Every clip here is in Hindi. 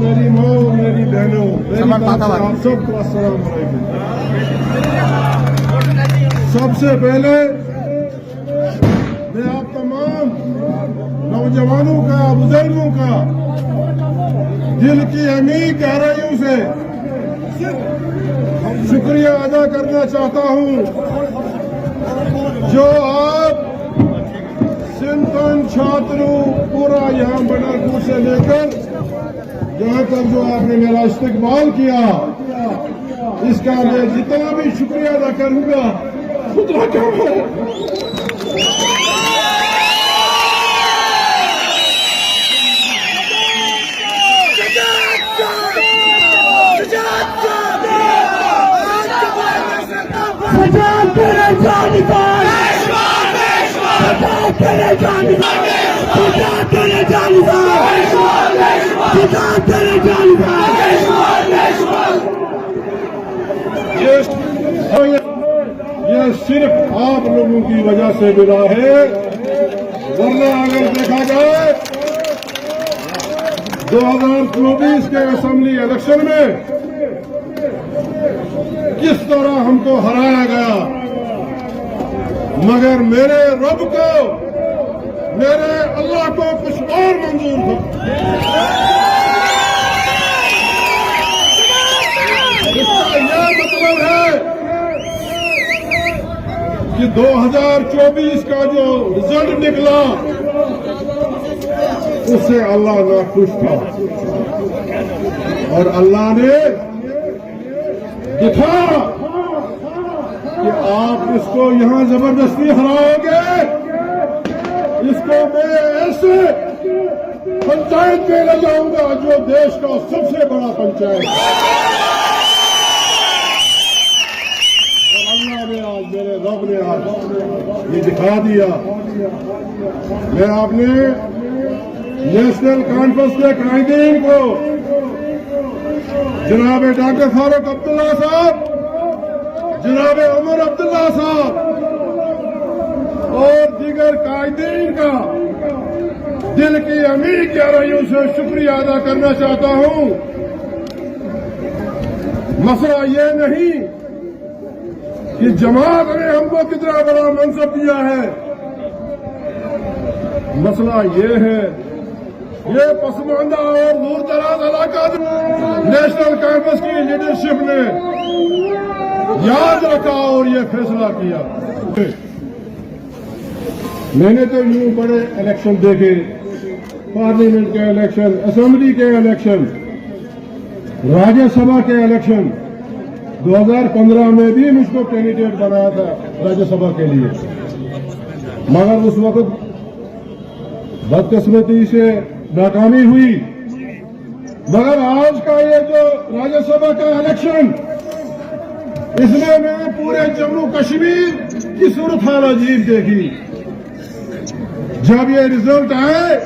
मेरी माँ और मेरी बहनों, मेरी तरफ से आप सबको अस्सलाम वालेकुम। सबसे पहले मैं आप तमाम नौजवानों का, बुजुर्गों का दिल की अमीर गहराइयों से शुक्रिया अदा करना चाहता हूं, जो आप सिंधन छात्रों पूरा यहाँ बनारपुर से लेकर यहाँ तक जो आपने मेरा इस्तकबाल किया, इसका मैं जितना भी शुक्रिया अदा करूंगा उतना कम है। ये सिर्फ आप लोगों की वजह से मिला है, वरना अगर देखा जाए 2024 के असेंबली इलेक्शन में किस तरह हमको हराया गया, मगर मेरे रब को, मेरे अल्लाह को कुछ और मंजूर था। इसका यह मतलब है कि 2024 का जो रिजल्ट निकला उससे अल्लाह नाखुश था और अल्लाह ने दिखा कि आप इसको यहां जबरदस्ती हराओगे, इसको मैं ऐसे पंचायत में ले जाऊंगा जो देश का सबसे बड़ा पंचायत है। और अल्लाह ने आज, मेरे रब ने आज ये दिखा दिया। मैं आपने नेशनल कॉन्फ्रेंस के कायदीन को, जनाब डॉक्टर फारूक अब्दुल्ला साहब, जनाब उमर अब्दुल्ला साहब और दीगर कायदीन का दिल की अमीर गहराइयों से शुक्रिया अदा करना चाहता हूं। मसला ये नहीं कि जमात ने हमको कितना बड़ा मनसब दिया है, मसला ये है, ये पसमानदा और दूर दराज इलाका नेशनल कांग्रेस की लीडरशिप ने याद रखा और ये फैसला किया। मैंने तो यूं बड़े इलेक्शन देखे, पार्लियामेंट के इलेक्शन, असेंबली के इलेक्शन, राज्यसभा के इलेक्शन। 2015 में भी मुझको कैंडिडेट बनाया था राज्यसभा के लिए, मगर उस वक्त बदकिस्मती से नाकामी हुई। मगर आज का ये जो राज्यसभा का इलेक्शन, इसमें मैंने पूरे जम्मू कश्मीर की सूरत हाल अजीब देखी। जब ये रिजल्ट आए,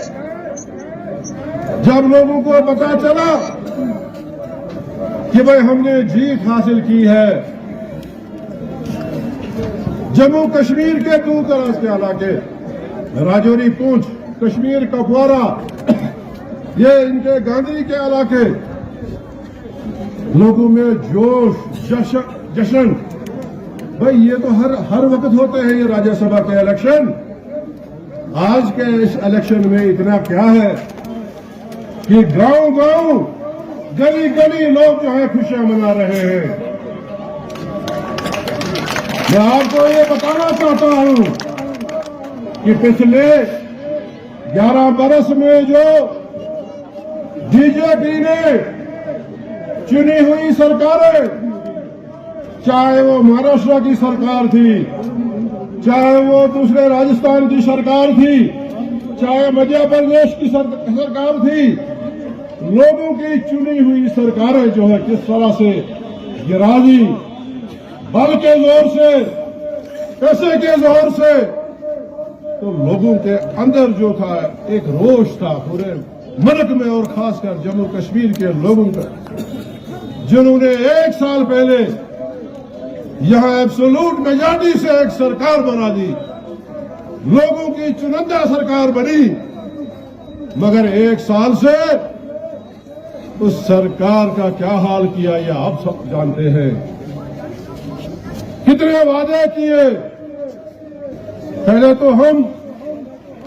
जब लोगों को पता चला कि भाई हमने जीत हासिल की है, जम्मू कश्मीर के दूर दराज के इलाके, राजौरी, पुंछ, कश्मीर, कुपवारा, ये इनके गांधी के इलाके, लोगों में जोश, जश्न। भाई ये तो हर वक्त होते हैं ये राज्यसभा के इलेक्शन। आज के इस इलेक्शन में इतना क्या है कि गांव-गांव, गली-गली लोग जो है खुशियां मना रहे हैं। मैं आपको ये बताना चाहता हूं कि पिछले 11 बरस में जो बीजेपी ने चुनी हुई सरकारें, चाहे वो महाराष्ट्र की सरकार थी, चाहे वो दूसरे राजस्थान की सरकार थी, चाहे मध्य प्रदेश की सरकार थी, लोगों की चुनी हुई सरकारें जो है किस तरह से गिरा दी, बल के जोर से, पैसे के जोर से। तो लोगों के अंदर जो था एक रोष था पूरे मुल्क में और खासकर जम्मू कश्मीर के लोगों का, जिन्होंने 1 साल पहले यहां एब्सोल्यूट मेजॉरिटी से एक सरकार बना दी, लोगों की चुनिंदा सरकार बनी, मगर 1 साल से उस सरकार का क्या हाल किया ये आप सब जानते हैं। कितने वादे किए। पहले तो हम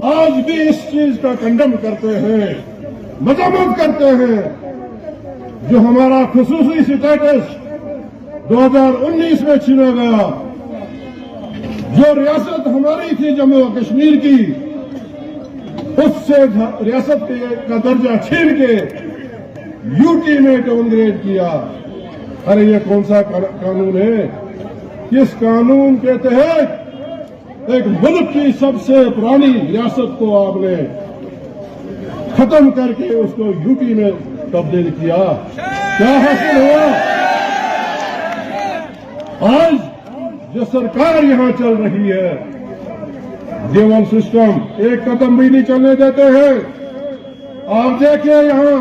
आज भी इस चीज का कंडम करते हैं, मजम्मत करते हैं जो हमारा खुसूसी स्टेटस 2019 में छीना गया। जो रियासत हमारी थी जम्मू और कश्मीर की, उससे रियासत का दर्जा छीन के यूटी में डाउनग्रेड किया। अरे ये कौन सा कानून है? किस कानून के तहत एक मुल्क की सबसे पुरानी रियासत को आपने खत्म करके उसको यूटी में तब्दील किया? क्या हासिल हुआ? आज जो सरकार यहां चल रही है, ड्यूअल सिस्टम, एक कदम भी नहीं चलने देते हैं। आप देखिए यहां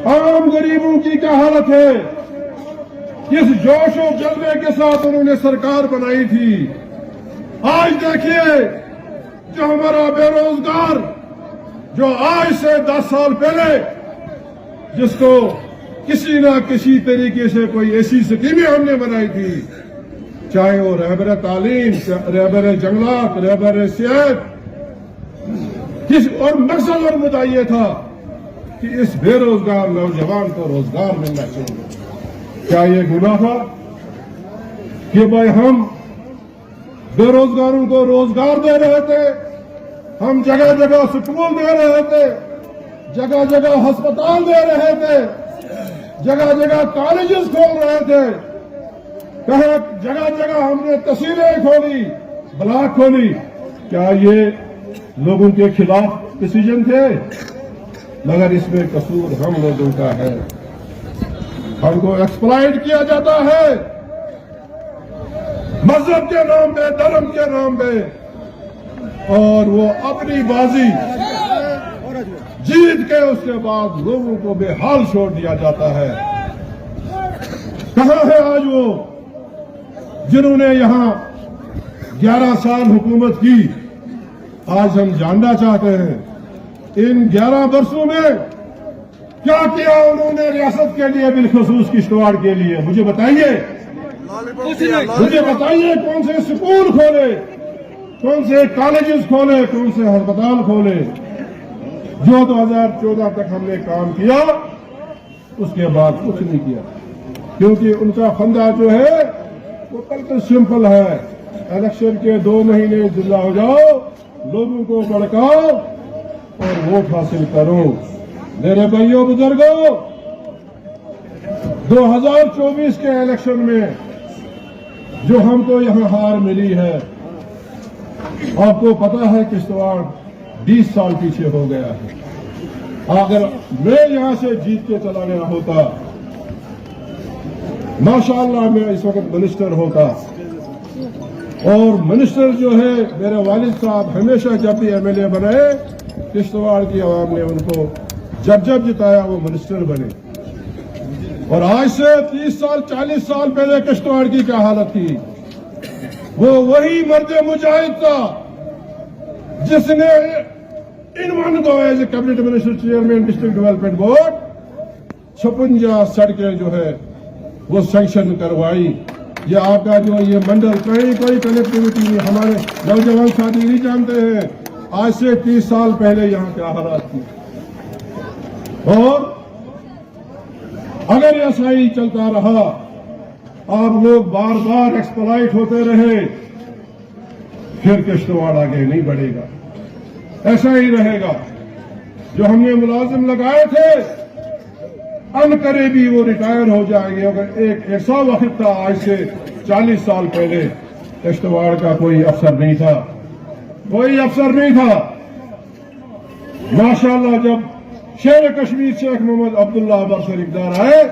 आम गरीबों की क्या हालत है। किस जोश और जज्बे के साथ उन्होंने सरकार बनाई थी। आज देखिए जो हमारा बेरोजगार, जो आज से 10 साल पहले जिसको किसी ना किसी तरीके से कोई ऐसी स्कीमें हमने बनाई थी, चाहे वो रहबर तालीम, रहबर जंगलात, रहबर सेहत, और मकसद और मुद्दा ये था कि इस बेरोजगार नौजवान को रोजगार मिलना चाहिए। क्या ये गुनाह था कि भाई हम बेरोजगारों को रोजगार दे रहे थे, हम जगह जगह स्कूल दे रहे थे, जगह जगह अस्पताल दे रहे थे, जगह जगह कॉलेजेस खोल रहे थे, कहा जगह जगह हमने तहसीलें खोली, ब्लॉक खोली। क्या ये लोगों के खिलाफ डिसीजन थे? मगर इसमें कसूर हम लोगों का है। हमको एक्सप्लॉइट किया जाता है मजहब के नाम पे, धर्म के नाम पे, और वो अपनी बाजी जीत के उसके बाद लोगों को बेहाल छोड़ दिया जाता है। कहां है आज वो जिन्होंने यहां 11 साल हुकूमत की? आज हम जानना चाहते हैं इन 11 वर्षों में क्या किया उन्होंने रियासत के लिए, बिलखसूस किश्तवाड़ के लिए। मुझे बताइए, मुझे बताइए कौन से स्कूल खोले, कौन से कॉलेजेस खोले, कौन से अस्पताल खोले। जो 2014 तक हमने काम किया उसके बाद कुछ नहीं किया, क्योंकि उनका फंदा जो है वो बिल्कुल सिंपल है। इलेक्शन के 2 महीने जिला हो जाओ, लोगों को भड़काओ और वोट हासिल करो। मेरे भाइयों बुजुर्गों, 2024 के इलेक्शन में जो हमको यहां हार मिली है, आपको पता है किश्तवाड़ 20 साल पीछे हो गया है। अगर मैं यहां से जीत के चला गया होता, माशाअल्लाह मैं इस वक्त मिनिस्टर होता। और मिनिस्टर जो है मेरे वालिद साहब हमेशा जब भी एमएलए बने, किश्तवाड़ की आवाम ने उनको जब जब जिताया वो मिनिस्टर बने। और आज से 30 साल 40 साल पहले किश्तवाड़ की क्या हालत थी? वो वही मर्द मुजाहिद था जिसने इन वन को as a cabinet minister, chairman district development board 56 सड़कें जो है वो सैंक्शन करवाई। ये आपका जो ये मंडल कहीं कोई कनेक्टिविटी नहीं, हमारे नौजवान साथी नहीं जानते हैं आज से 30 साल पहले यहाँ क्या हालात थी। और अगर ऐसा ही चलता रहा, आप लोग बार बार एक्सप्लॉइट होते रहे, फिर किश्तवाड़ आगे नहीं बढ़ेगा, ऐसा ही रहेगा। जो हमने मुलाजिम लगाए थे अनकरीबी वो रिटायर हो जाएंगे। अगर एक ऐसा वक्त था आज से 40 साल पहले, किश्तवाड़ का कोई अफसर नहीं था, कोई अफसर नहीं था। माशाअल्लाह जब शेर कश्मीर शेख मोहम्मद अब्दुल्ला बरसर इक़्तिदार आए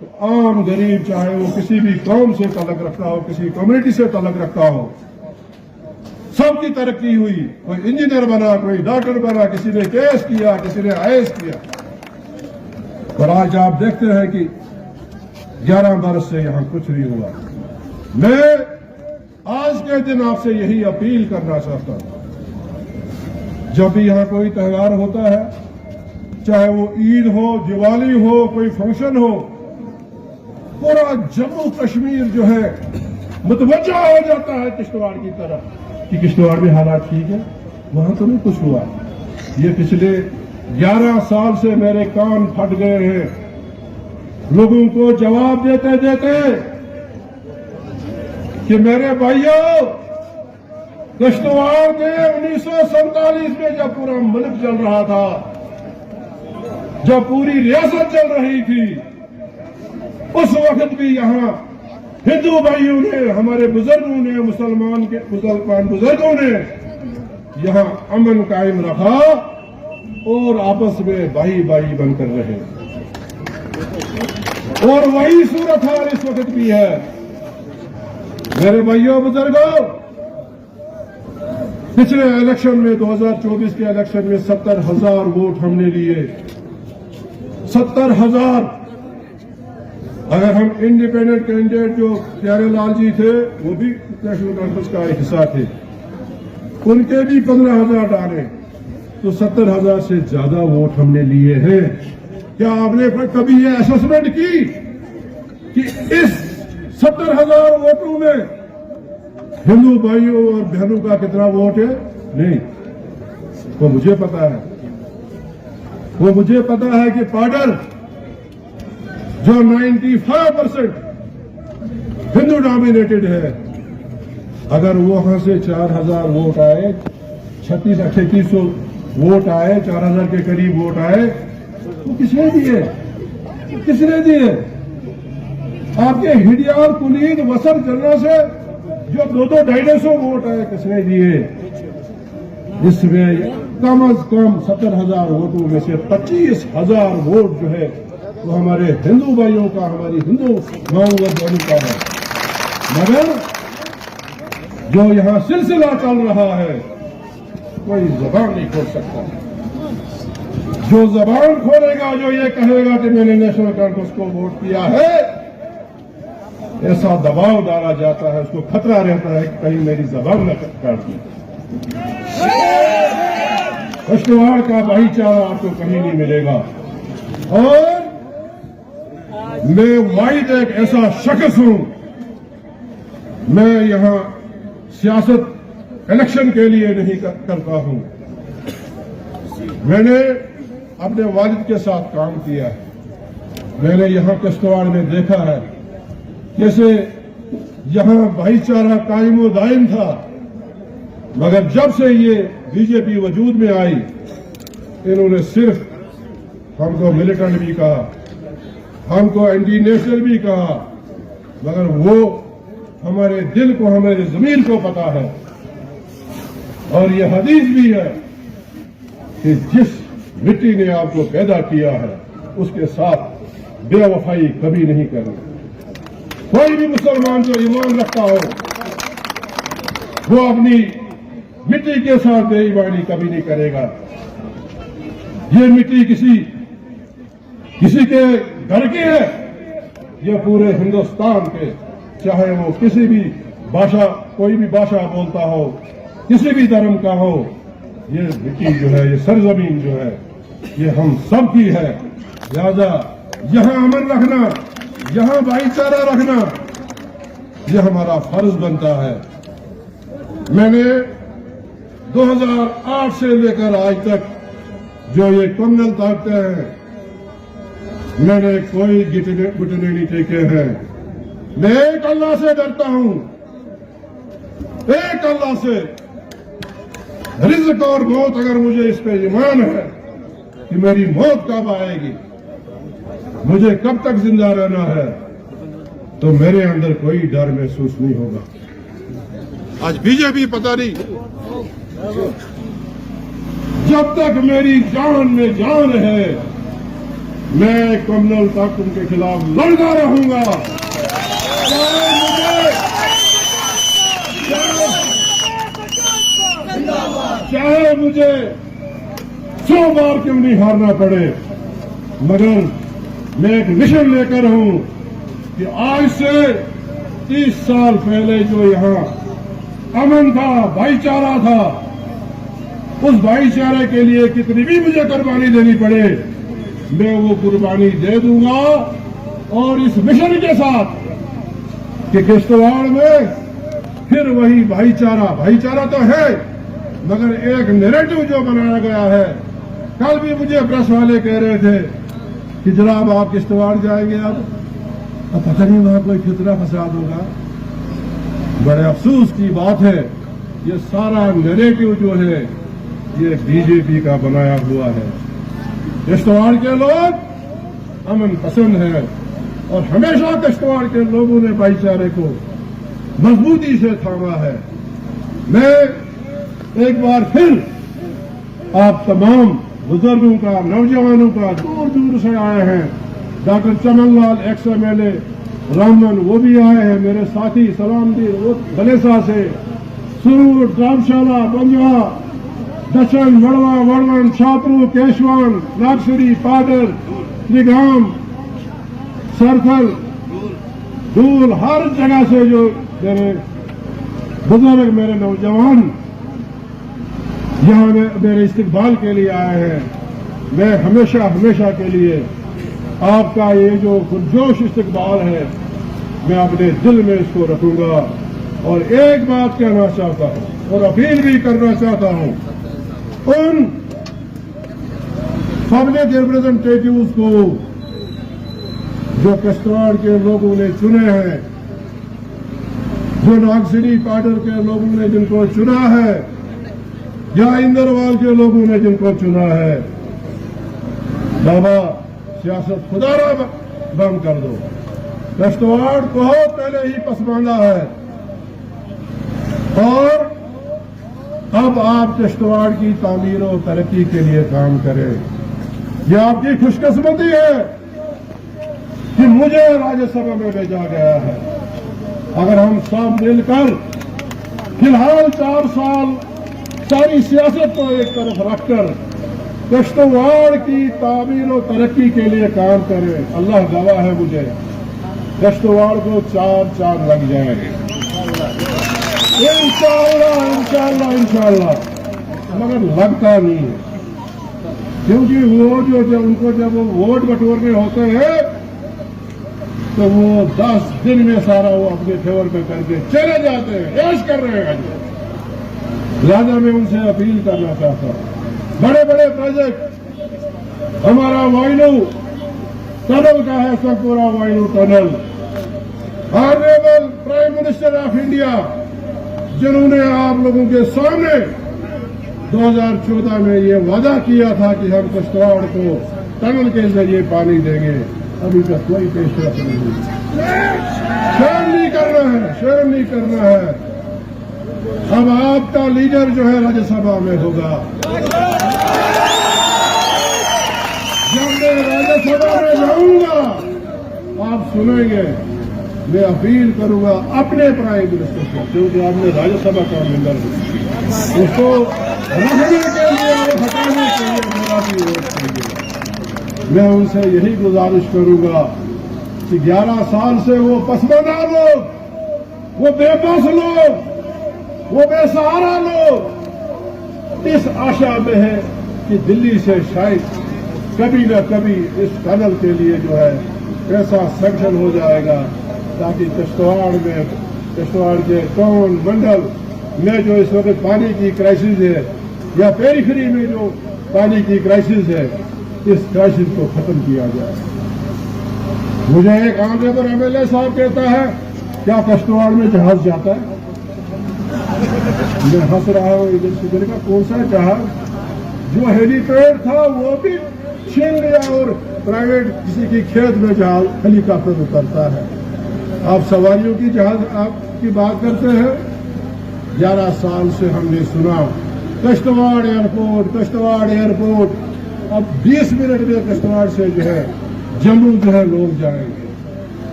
तो आम गरीब, चाहे वो किसी भी कौम से तल्लुक़ रखता हो, किसी कम्युनिटी से तल्लुक़ रखता हो, सबकी तरक्की हुई। कोई इंजीनियर बना, कोई डॉक्टर बना, किसी ने केस किया, किसी ने आईएएस किया। और आज आप देखते हैं कि 11 बरस से यहां कुछ नहीं हुआ। मैं आज के दिन आपसे यही अपील करना चाहता हूं, जब भी यहां कोई त्योहार होता है, चाहे वो ईद हो, दिवाली हो, कोई फंक्शन हो, पूरा जम्मू कश्मीर जो है मुतवज्जा हो जाता है किश्तवाड़ की तरफ कि किश्तवाड़ में हालात ठीक है, वहां तो नहीं कुछ हुआ। ये पिछले 11 साल से मेरे कान फट गए हैं लोगों को जवाब देते देते कि मेरे भाइयों, किश्तवाड़ के 1947 में जब पूरा मुल्क चल रहा था, जब पूरी रियासत चल रही थी, उस वक्त भी यहां हिंदू भाइयों ने, हमारे बुजुर्गों ने, मुसलमान बुजुर्गों ने यहां अमन कायम रखा और आपस में भाई भाई बनकर रहे। और वही सूरत हाल इस वक्त भी है। मेरे भाइयों बुजुर्गों, पिछले इलेक्शन में 2024 के इलेक्शन में 70,000 वोट हमने लिए। 70,000। अगर हम इंडिपेंडेंट कैंडिडेट जो प्यारेलाल जी थे, वो भी नेशनल कॉन्फ्रेंस का एक हिस्सा थे, उनके भी 15,000 डाले, तो 70,000 से ज्यादा वोट हमने लिए हैं। क्या आपने कभी ये असेसमेंट की कि इस 70,000 वोटों में हिंदू भाइयों और बहनों का कितना वोट है? नहीं, वो मुझे पता है। वो मुझे पता है कि पाडर जो 95% हिंदू डोमिनेटेड है, अगर वहां से 4,000 वोट आए, 3600 वोट आए, 4,000 के करीब वोट आए, तो किसने दिए? किसने दिए? आपके हिडियार, कुलीन, वसर जन्ना से जो 200-250 वोट आए, किसने दिए? जिसमें कम अज कम 70,000 वोटों में से 25,000 वोट जो है वो हमारे हिंदू भाइयों का, हमारी हिंदू माओ व बहनों का है। मगर जो यहां सिलसिला चल रहा है, कोई जबान नहीं खोल सकता। जो जबान खोलेगा, जो ये कहेगा कि मैंने नेशनल कॉन्फ्रेंस को वोट किया है, ऐसा दबाव डाला जाता है, उसको खतरा रहता है कि कहीं मेरी जबान न काट दी। किश्तवाड़ का भाईचारा आपको कहीं नहीं मिलेगा। और मैं वाहिद एक ऐसा शख्स हूं, मैं यहां सियासत इलेक्शन के लिए नहीं करता हूं। मैंने अपने वालिद के साथ काम किया है। मैंने यहां किश्तवाड़ में देखा है कैसे यहां भाईचारा कायम व दायम था, मगर जब से ये बीजेपी वजूद में आई, इन्होंने सिर्फ हमको मिलिटेंट भी कहा, हमको एंटी नेशनल भी कहा, मगर वो हमारे दिल को, हमारे जमीन को पता है। और ये हदीस भी है कि जिस मिट्टी ने आपको पैदा किया है, उसके साथ बेवफाई कभी नहीं करनी। कोई भी मुसलमान जो ईमान रखता हो, वो अपनी मिट्टी के साथ बेईमानी कभी नहीं करेगा। ये मिट्टी किसी के घर की है, ये पूरे हिंदुस्तान के, चाहे वो किसी भी भाषा, कोई भी भाषा बोलता हो, किसी भी धर्म का हो, ये मिट्टी जो है, ये सरजमीन जो है, ये हम सब की है। लिहाजा यहां अमन रखना, यहां भाईचारा रखना, ये हमारा फर्ज बनता है। मैंने 2008 से लेकर आज तक जो ये कम्युनल ताकतें हैं, मैंने कोई घुटने नहीं टेके हैं। मैं एक अल्लाह से डरता हूं, एक अल्लाह से। रिज़्क़ और मौत, अगर मुझे इस पे ईमान है कि मेरी मौत कब आएगी, मुझे कब तक जिंदा रहना है, तो मेरे अंदर कोई डर महसूस नहीं होगा। आज बीजेपी पता नहीं, जब तक मेरी जान में जान है, मैं कम्युनल ताकत के खिलाफ लड़ता रहूंगा। चाहे मुझे 100 बार क्यों नहीं हारना पड़े, मगर मैं एक मिशन लेकर हूं कि आज से 30 साल पहले जो यहां अमन था, भाईचारा था, उस भाईचारे के लिए कितनी भी मुझे कुर्बानी देनी पड़े, मैं वो कुर्बानी दे दूंगा। और इस मिशन के साथ कि किश्तवाड़ में फिर वही भाईचारा तो है, मगर एक नैरेटिव जो बनाया गया है। कल भी मुझे प्रेस वाले कह रहे थे कि जनाब आप किश्तवाड़ जाएंगे, अब पता नहीं वहां कोई फितना फसाद होगा। बड़े अफसोस की बात है, ये सारा नैरेटिव जो है ये बीजेपी का बनाया हुआ है। किश्तवाड़ के लोग अमन पसंद है और हमेशा किश्तवाड़ के लोगों ने भाईचारे को मजबूती से थामा है। मैं एक बार फिर आप तमाम बुजुर्गों का, नौजवानों का, दूर दूर से आए हैं, doctor Chaman Lal x MLA Raman वो भी आए हैं, मेरे साथी सलामदीर वो बलेसा से, सूर रामशाला बंजवा दशन वड़वन छात्रू केशवान नागसरी पादर त्रिगाम सरथल दूल हर जगह से जो मेरे बुजुर्ग, मेरे नौजवान यहाँ मेरे इस्तकबाल के लिए आए हैं। मैं हमेशा के लिए आपका ये जो पुरजोश इस्तकबाल है, मैं अपने दिल में इसको रखूंगा। और एक बात कहना चाहता हूं और अपील भी करना चाहता हूं उन पब्लिक रिप्रेजेंटेटिव्स को जो किश्तवाड़ के लोगों ने चुने हैं, जो नागसिरी पाटर के लोगों ने जिनको चुना है, या इंदरवाल के लोगों ने जिनको चुना है, बाबा सियासत खुदारा बंद कर दो। किश्तवाड़ बहुत पहले ही पसमानदा है और अब आप किश्तवाड़ की तामीर और तरक्की के लिए काम करें। यह आपकी खुशकिस्मती है कि मुझे राज्यसभा में भेजा गया है। अगर हम सब मिलकर फिलहाल 4 साल सारी सियासत को एक तरफ रखकर किश्तवाड़ की तामीर और तरक्की के लिए काम करें, अल्लाह गवाह है मुझे किश्तवाड़ को 4 चांद लग जाएंगे इंशाअल्लाह। मगर लगता नहीं है, क्योंकि वो जब वो वोट बटोरने होते हैं तो वो 10 दिन में सारा वो अपने फेवर में करके चले जाते हैं, ऐश कर रहे हैं। लिहाजा मैं उनसे अपील करना चाहता हूं, बड़े बड़े प्रोजेक्ट, हमारा वाइलू टनल का है, Sangpura Vailoo tunnel, honourable prime minister of India जिन्होंने आप लोगों के सामने 2014 में ये वादा किया था कि हम किश्तवाड़ को टनल के जरिए पानी देंगे, अभी तक कोई पेशरफ नहीं हुई। शर्म नहीं करना है। अब आपका लीडर जो है राज्यसभा में होगा। जब मैं राज्यसभा में जाऊंगा आप सुनेंगे, मैं अपील करूंगा अपने प्राइम मिनिस्टर से, क्योंकि आपने राज्यसभा का मेंबर उसको रखने के लिए और हटाने के लिए मेरा भी वोट चाहिए। मैं उनसे यही गुजारिश करूंगा कि 11 साल से वो पसमानदा लोग, वो बेबस लोग, वो बेसहारा लोग इस आशा में है कि दिल्ली से शायद कभी न कभी इस टनल के लिए जो है ऐसा सैंक्शन हो जाएगा ताकि किश्तवाड़ के टाउन मंडल में जो इस वक्त पानी की क्राइसिस है या पेरिफेरी में जो पानी की क्राइसिस है, इस क्राइसिस को खत्म किया जाए। मुझे एक ऑनरेबल MLA साहब कहता है क्या किश्तवाड़ में जहाज जाता है? मैं हंस रहा हूं इधर से, मैंने कहा कौन सा जहाज? जो हेलीपैड था वो भी छीन लिया और प्राइवेट किसी की खेत में जहाज हेलीकॉप्टर उतरता है। आप सवारियों की जहाज आपकी बात करते हैं। 11 साल से हमने सुना किश्तवाड़ एयरपोर्ट, अब 20 मिनट में किश्तवाड़ से जो है जम्मू जो है लोग जाएंगे।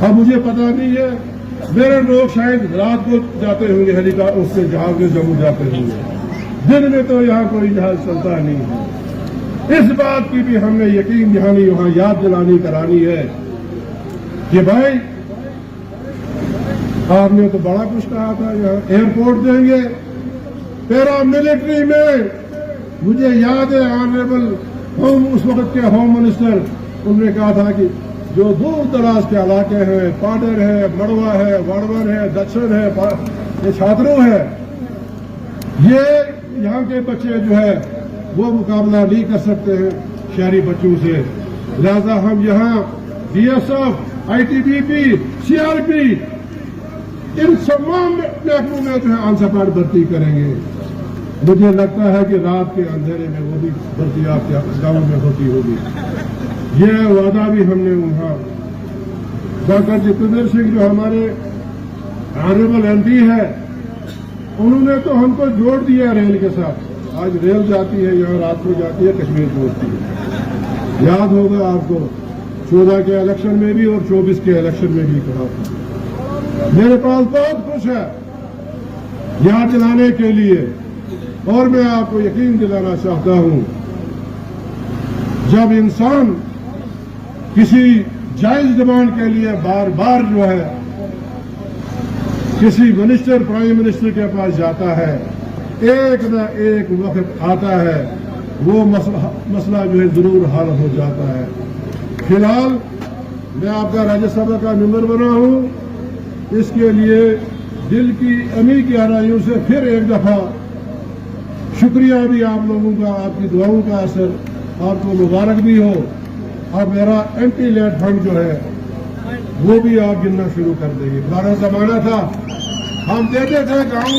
अब मुझे पता नहीं है, मेरे लोग शायद रात को जाते होंगे हेलीकॉप्टर, उससे जहाज में जम्मू जाते होंगे, दिन में तो यहाँ कोई जहाज चलता नहीं है। इस बात की भी हमने यकीन दहानी वहां याद दिलानी करानी है कि भाई आपने तो बड़ा कुछ कहा था, यहाँ एयरपोर्ट देंगे। पैरा मिलिट्री में मुझे याद है ऑनरेबल हम उस वक्त के होम मिनिस्टर उन्होंने कहा था कि जो दूर दराज के इलाके हैं, पाडर है, मड़वा है, वाड़वर है, दक्षिण है, ये छात्रों है, ये यहाँ के बच्चे जो है वो मुकाबला नहीं कर सकते हैं शहरी बच्चों से। लिहाजा हम यहाँ बीएसएफ, आईटीबीपी, सीआरपी इन तमाम महकमों में जो है अनसपाट भर्ती करेंगे। मुझे लगता है कि रात के अंधेरे में वो भी भर्ती आपके गाँव में होती होगी। ये वादा भी हमने वहां डॉक्टर जितेंद्र सिंह जो हमारे ऑनरेबल एमपी है, उन्होंने तो हमको जोड़ दिया रेल के साथ। आज रेल जाती है, यहाँ रात को जाती है, कश्मीर पहुंचती है। याद होगा आपको 14 के इलेक्शन में भी और 24 के इलेक्शन में भी कहा था। मेरे पास बहुत कुछ है याद दिलाने के लिए, और मैं आपको यकीन दिलाना चाहता हूं, जब इंसान किसी जायज डिमांड के लिए बार बार जो है किसी मिनिस्टर, प्राइम मिनिस्टर के पास जाता है, एक न एक वक्त आता है वो मसला जो है जरूर हल हो जाता है। फिलहाल मैं आपका राज्यसभा का मेंबर बना हूं, इसके लिए दिल की अमी गहराइयों से फिर एक दफा शुक्रिया भी आप लोगों का, आपकी दुआओं का असर, आपको मुबारक भी हो। अब मेरा एंटी लेट फंड जो है वो भी आप गिनना शुरू कर देंगे। पुराना जमाना था, हम देते थे गांव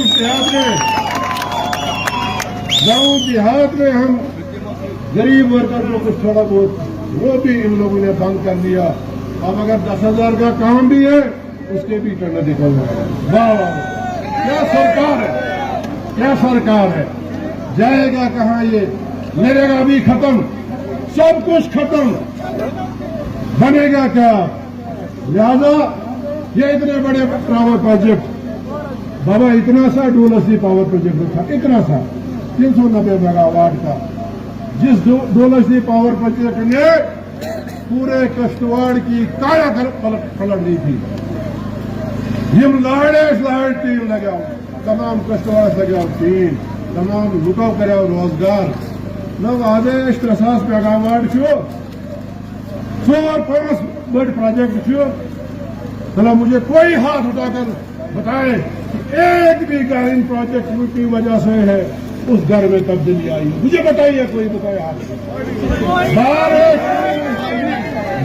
देहात में हम गरीब वर्कर को कुछ थोड़ा बहुत, वो भी इन लोगों ने बंद कर दिया। अब अगर 10,000 का काम भी है उसके भी टेंडर निकल रहा है। वाह वाह, क्या सरकार है, क्या सरकार है। जाएगा कहाँ ये, मिलेगा भी खत्म, सब कुछ खत्म, बनेगा क्या। लिहाजा ये इतने बड़े पावर प्रोजेक्ट, बाबा इतना सा डोलसी पावर प्रोजेक्ट था, इतना सा 390 मेगावाट का, जिस डोलसी पावर प्रोजेक्ट ने पूरे कश्तवाड़ की काया पलट दी थी। यम लाड़ टीम लगाओ, तमाम कश्तवाड़ लगाओ टीम, तमाम लुकाव करो रोजगार लोग आधे 3 मेगावाट 4-5 बड़ प्रोजेक्ट चलो, मुझे कोई हाथ उठाकर बताए कि एक भी घर इन प्रोजेक्ट की वजह से है उस घर में तब्दीली आई। मुझे बताइए, कोई बताए हाथ।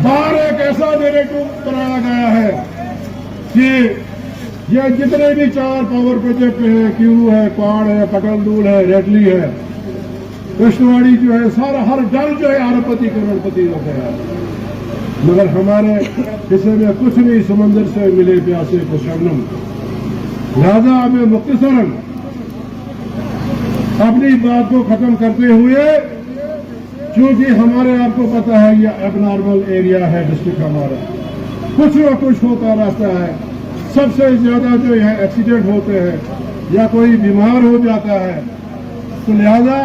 बाहर एक ऐसा नैरेटिव बनाया गया है कि ये जितने भी 4 पावर प्रोजेक्ट है, क्यू है, क्वाड है, कटलदूल है, रेडली है, कृष्णवाड़ी जो है, सारा हर घर जो है अरबपति करोड़पति लोग है। मगर हमारे हिस्से में कुछ नहीं, समंदर से मिले प्यासे को शबनम। लिहाजा हमें मुख्तसरन अपनी बात को खत्म करते हुए, क्योंकि हमारे आपको पता है ये एबनॉर्मल एरिया है डिस्ट्रिक्ट हमारा, कुछ न कुछ होता रहता है। सबसे ज्यादा जो यहाँ एक्सीडेंट होते हैं या कोई बीमार हो जाता है, तो लिहाजा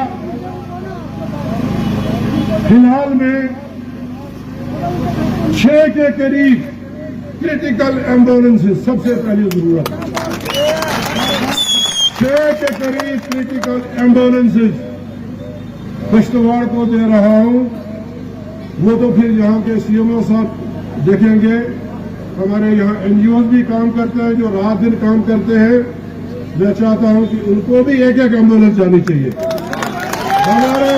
फिलहाल में 6 के करीब क्रिटिकल एम्बुलेंसेज सबसे पहली जरूरत है। 6 के करीब क्रिटिकल एम्बुलेंसेज किश्तवाड़ को दे रहा हूं। वो तो फिर यहाँ के सीएमओ साहब देखेंगे। हमारे यहाँ एनजीओ भी काम करते हैं जो रात दिन काम करते हैं। मैं चाहता हूं कि उनको भी एक एम्बुलेंस जानी चाहिए। हमारे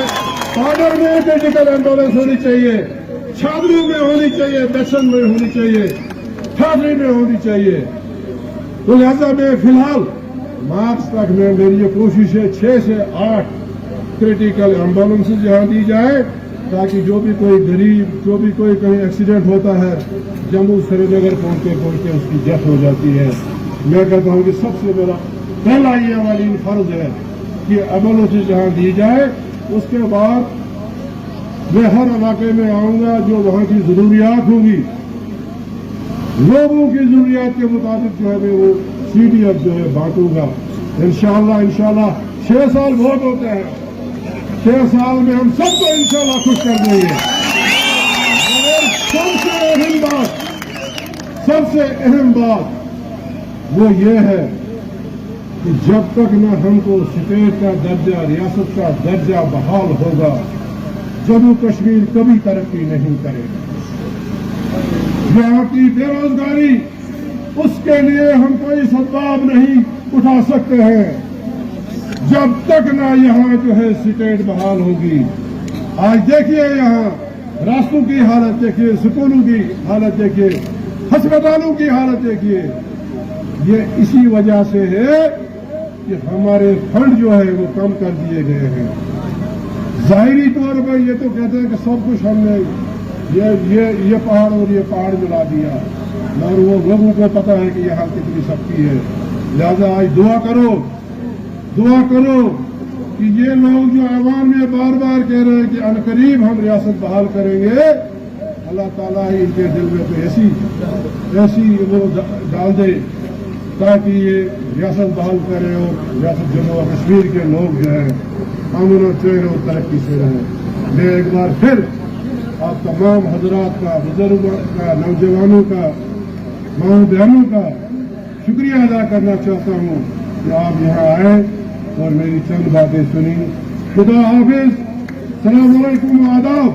पाडर में क्रिटिकल एम्बुलेंस होनी चाहिए, छात्रों में होनी चाहिए, दक्षिण में होनी चाहिए, ठाकरे में होनी चाहिए। तो लिहाजा में फिलहाल मार्च तक में मेरी ये कोशिश है 6 से 8 क्रिटिकल एम्बुलेंसेज यहाँ दी जाए, ताकि जो भी कोई गरीब, जो भी कोई कहीं एक्सीडेंट होता है, जम्मू श्रीनगर पहुंचते उसकी डेथ हो जाती है। मैं कहता हूँ कि सबसे मेरा पहला ये वाली फर्ज है कि एम्बुलेंसेज यहाँ दी जाए। उसके बाद मैं हर इलाके में आऊंगा, जो वहां की जरूरियात होगी, लोगों की जरूरियात के मुताबिक जो है मैं वो CDF जो है बांटूंगा। इंशाल्लाह 6 साल बहुत होते हैं, 6 साल में हम सबको इंशाल्लाह खुश कर देंगे। सबसे अहम बात वो ये है कि जब तक न हमको स्टेट का दर्जा, रियासत का दर्जा बहाल होगा, जम्मू कश्मीर कभी तरक्की नहीं करेगा। यहाँ की बेरोजगारी, उसके लिए हम कोई सद्भाव नहीं उठा सकते हैं जब तक ना यहाँ जो है स्टेट बहाल होगी। आज देखिए यहाँ रास्तों की हालत देखिए, स्कूलों की हालत देखिए, अस्पतालों की हालत देखिए। ये इसी वजह से है कि हमारे फंड जो है वो कम कर दिए गए हैं। जाहिरी तौर पर ये तो कहते हैं कि सब कुछ हमने ये पहाड़ और ये पहाड़ मिला दिया, और वो लोगों को पता है कि यहाँ कितनी शक्ति है। लिहाजा आज दुआ करो कि ये लोग जो अवाम में बार बार कह रहे हैं कि अनकरीब हम रियासत बहाल करेंगे, अल्लाह ताला ही इनके दिल में तो ऐसी वो डाल दे ताकि ये रियासत बहाल करे और रियासत जम्मू और कश्मीर के लोग जो है अमन और चैन और तरक्की से रहें। मैं एक बार फिर आप तमाम हजरात का, बुजुर्गों का, नौजवानों का, माओ बहनों का शुक्रिया अदा करना चाहता हूँ कि आप यहाँ आए और मेरी चंद बातें सुनी। खुदा हाफिज, सलाम अलैकुम, आदाब।